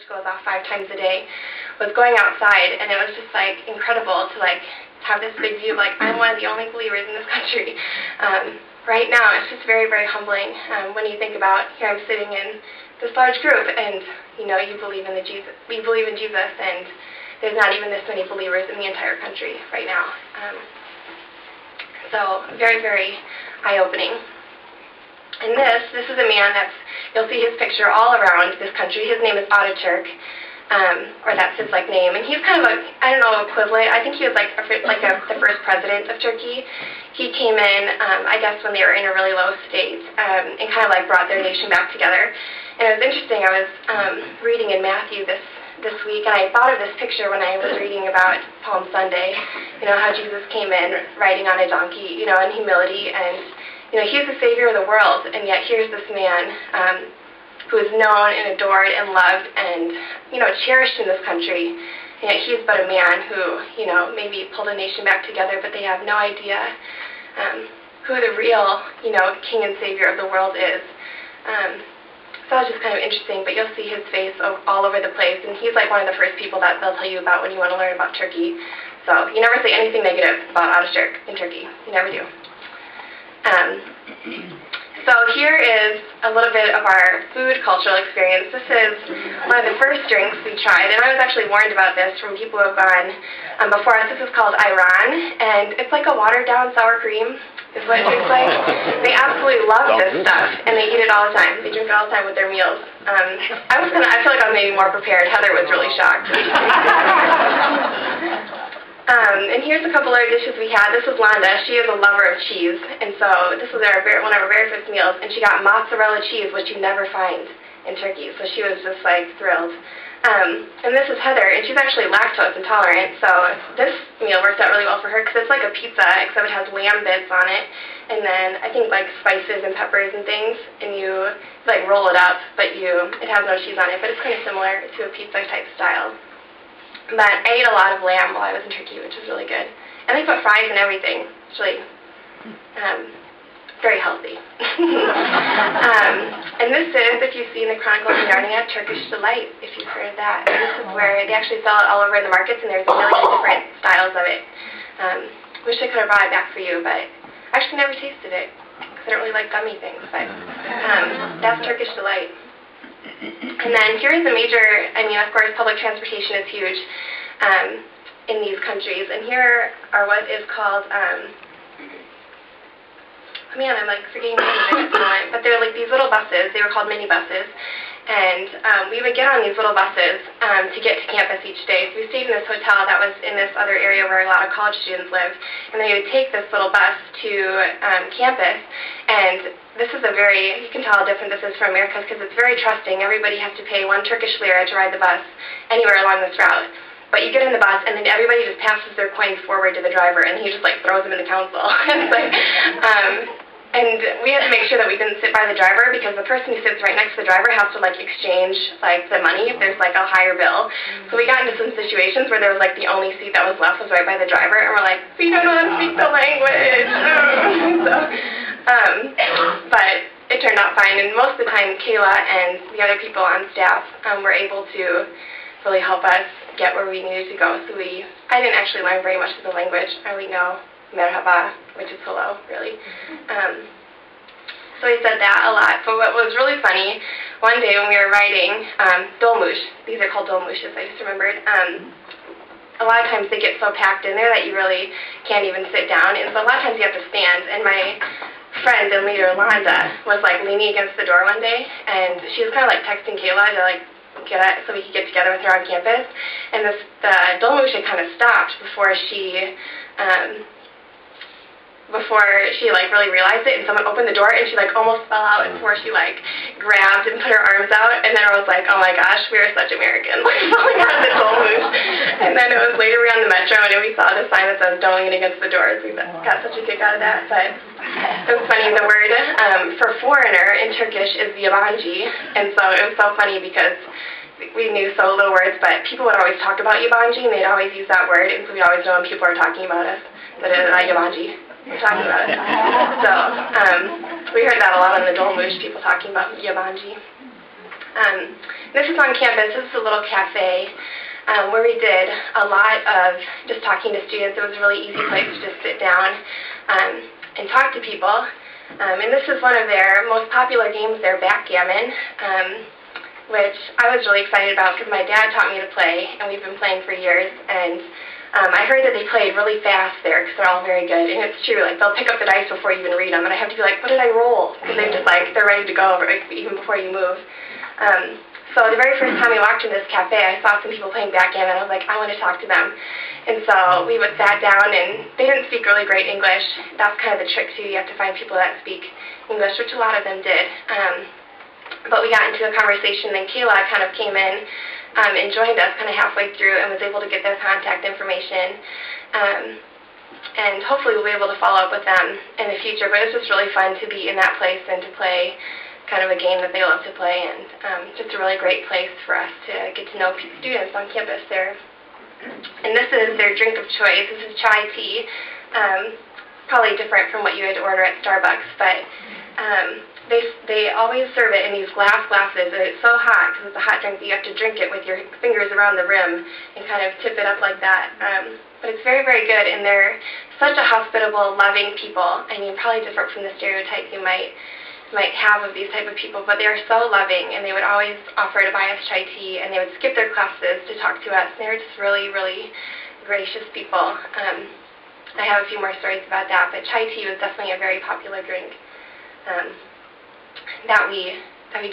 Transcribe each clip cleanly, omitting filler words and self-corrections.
goes off 5 times a day, was going outside, and it was just like incredible to like have this big view of like I'm one of the only believers in this country. Right now, it's just very, very humbling when you think about here I'm sitting in this large group, and you know you believe in we believe in Jesus, and there's not even this many believers in the entire country right now. So very, very eye-opening. And this is a man you'll see his picture all around this country. His name is Ataturk, or that's his like name, and he's kind of equivalent. I think he was the first president of Turkey. He came in, I guess, when they were in a really low state, and kind of like brought their nation back together. And it was interesting. I was reading in Matthew this week, and I thought of this picture when I was reading about Palm Sunday. You know how Jesus came in riding on a donkey, you know, in humility, and you know he's the Savior of the world, and yet here's this man who is known and adored and loved and you know cherished in this country. And yet he's but a man who you know maybe pulled a nation back together, but they have no idea who the real you know King and Savior of the world is. So it's just kind of interesting, but you'll see his face all over the place, and he's like one of the first people that they'll tell you about when you want to learn about Turkey. So you never say anything negative about Ataturk in Turkey. You never do. So here is a little bit of our food cultural experience. This is one of the first drinks we tried, and I was actually warned about this from people who have gone before us. This is called Iran, and it's like a watered-down sour cream is what it tastes like. They absolutely love this stuff, and they eat it all the time. They drink it all the time with their meals. I feel like I was maybe more prepared. Heather was really shocked. And here's a couple other dishes we had. This was Londa. She is a lover of cheese, and so this was one of our very first meals, and she got mozzarella cheese, which you never find in Turkey, so she was just like thrilled. And this is Heather, and she's actually lactose intolerant, so this meal works out really well for her because it's like a pizza, except it has lamb bits on it, and then I think like spices and peppers and things, and you like roll it up, but it has no cheese on it, but it's kind of similar to a pizza type style. But I ate a lot of lamb while I was in Turkey, which was really good. And they put fries and everything. It's really very healthy. And this is, if you've seen the Chronicles of Narnia, Turkish Delight, if you've heard of that. And this is where they actually sell it all over in the markets, and there's a million different styles of it. Wish I could have brought it back for you, but I actually never tasted it, because I don't really like gummy things. But that's Turkish Delight. And then here's a major, of course, public transportation is huge in these countries. And here are what is called, I'm like forgetting the name of it at the moment, but they're like these little buses. They were called minibuses. And we would get on these little buses to get to campus each day. So we stayed in this hotel that was in this other area where a lot of college students live. And then you would take this little bus to campus. And this is you can tell how different this is from America because it's very trusting. Everybody has to pay 1 Turkish lira to ride the bus anywhere along this route. But you get in the bus, and then everybody just passes their coins forward to the driver, and he just like throws them in the council. It's like, and we had to make sure that we didn't sit by the driver because the person who sits right next to the driver has to like exchange like the money if there's like a higher bill. So we got into some situations where there was like the only seat that was left was right by the driver, and we're like, we don't know how to speak the language. But it turned out fine, and most of the time Kayla and the other people on staff were able to really help us get where we needed to go. So I didn't actually learn very much of the language. I only know merhaba, which is hello, really. So he said that a lot. But what was really funny, one day when we were riding dolmuş, these are called dolmuşes, I just remembered, a lot of times they get so packed in there that you really can't even sit down, and so a lot of times you have to stand. And my friend and leader, Londa, was like leaning against the door one day, and she was kind of like texting Kayla to like get it so we could get together with her on campus. And the dolmuş had kind of stopped before she like really realized it, and someone opened the door, and she like almost fell out before she like grabbed and put her arms out. And then I was like, oh my gosh, we are such Americans, like falling out of the dolmuş. And then it was later we were on the metro, and we saw the sign that says don't lean against the doors. We got such a kick out of that. But it was funny, the word for foreigner in Turkish is yabancı, and so it was so funny because we knew so little words, but people would always talk about yabancı, and they'd always use that word, and so we'd always know when people are talking about us that it is yabancı. We're talking about it. So we heard that a lot on the dolmuş, people talking about yabancı. This is on campus. This is a little cafe where we did a lot of just talking to students. It was a really easy place to just sit down and talk to people. And this is one of their most popular games, their backgammon, which I was really excited about because my dad taught me to play, and we've been playing for years. And I heard that they played really fast there because they're all very good. And it's true, like they'll pick up the dice before you even read them, and I have to be like, what did I roll? Because they're ready to go even before you move. So the very first time we walked in this cafe, I saw some people playing backgammon. I was like, I want to talk to them. And so we sat down, and they didn't speak really great English. That's kind of the trick, too. You have to find people that speak English, which a lot of them did. But we got into a conversation, and Kayla kind of came in and joined us kind of halfway through and was able to get their contact information. And hopefully we'll be able to follow up with them in the future. But it was just really fun to be in that place and to play kind of a game that they love to play, and just a really great place for us to get to know students on campus there. And this is their drink of choice. This is chai tea, probably different from what you would order at Starbucks, but they always serve it in these glasses, and it's so hot because it's a hot drink that you have to drink it with your fingers around the rim and kind of tip it up like that. But it's very, very good, and they're such a hospitable, loving people. I mean, probably different from the stereotype you might have of these type of people, but they are so loving, and they would always offer to buy us chai tea, and they would skip their classes to talk to us. They were just really, really gracious people. I have a few more stories about that, but chai tea was definitely a very popular drink that we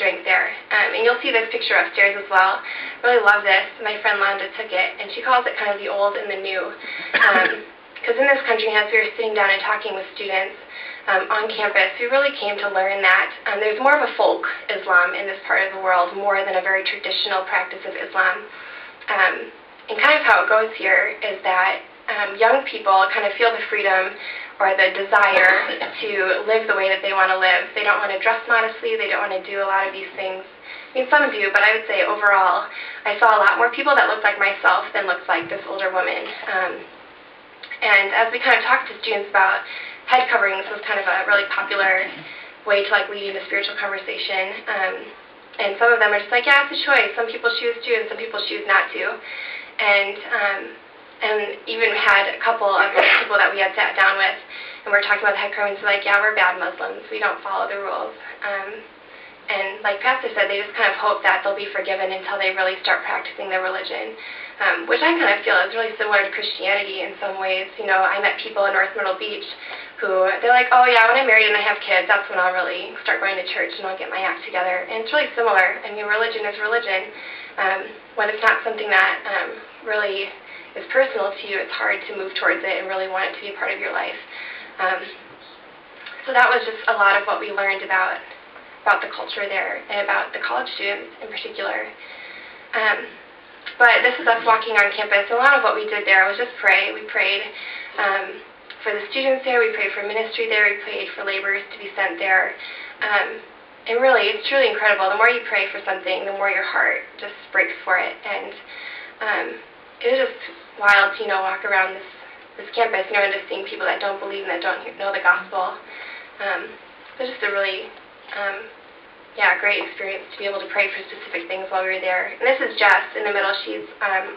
drank there. And you'll see this picture upstairs as well. Really love this. My friend Londa took it, and she calls it kind of the old and the new. Because in this country, as we were sitting down and talking with students on campus, we really came to learn that there's more of a folk Islam in this part of the world, more than a very traditional practice of Islam. And kind of how it goes here is that young people kind of feel the freedom or the desire to live the way that they want to live. They don't want to dress modestly. They don't want to do a lot of these things. I mean, some do, but I would say overall, I saw a lot more people that looked like myself than looked like this older woman. And as we kind of talked to students about head coverings, was kind of a really popular way to lead into spiritual conversation. And some of them are just like, yeah, it's a choice. Some people choose to, and some people choose not to. And even had a couple of people that we had sat down with, and we're talking about the head coverings, like, yeah, we're bad Muslims. We don't follow the rules. And like Pastor said, they just kind of hope that they'll be forgiven until they really start practicing their religion, which I kind of feel is really similar to Christianity in some ways. You know, I met people in North Myrtle Beach who, they're like, oh yeah, when I'm married and I have kids, that's when I'll really start going to church and I'll get my act together. And it's really similar. I mean, religion is religion. When it's not something that really is personal to you, it's hard to move towards it and really want it to be a part of your life. So that was just a lot of what we learned about the culture there and about the college students in particular. But this is us walking on campus. A lot of what we did there was just pray. We prayed for the students there. We prayed for ministry there. We prayed for laborers to be sent there. And really, it's truly incredible. The more you pray for something, the more your heart just breaks for it. And it was just wild to, walk around this campus, and just seeing people that don't believe and that don't know the gospel. It was just a really great experience to be able to pray for specific things while we were there. And this is Jess in the middle. She's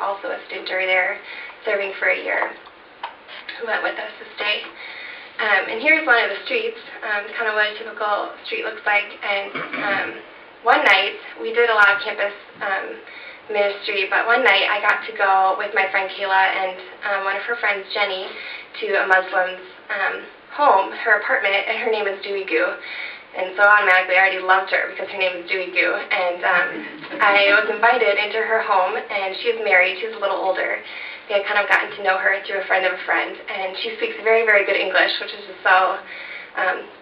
also a stinter there, serving for a year, who went with us to stay. And here's one of the streets, kind of what a typical street looks like. And one night, we did a lot of campus ministry, but one night I got to go with my friend Kayla and one of her friends, Jenny, to a Muslim's home, her apartment, and her name is Dewey Goo. And so automatically I already loved her because her name is Dewey Goo. And I was invited into her home, and she's married. She's a little older. We had kind of gotten to know her through a friend of a friend, and she speaks very, very good English, which is just so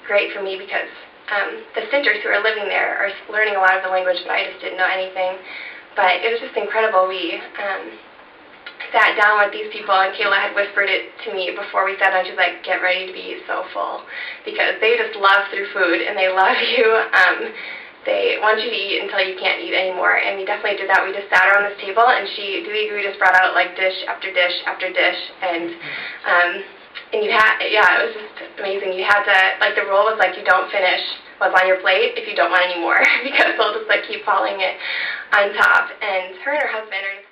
great for me because the stinters who are living there are learning a lot of the language, but I just didn't know anything. But it was just incredible. We sat down with these people, and Kayla had whispered it to me before we sat down. She's like, get ready to be so full, because they just love through food, and they love you. They want you to eat until you can't eat anymore, and we definitely did that. We just sat around this table, and Dewey just brought out dish after dish after dish, and you had, it was just amazing. You had to, the rule was you don't finish what's on your plate if you don't want any more, because they'll just keep following it on top, and her husband are just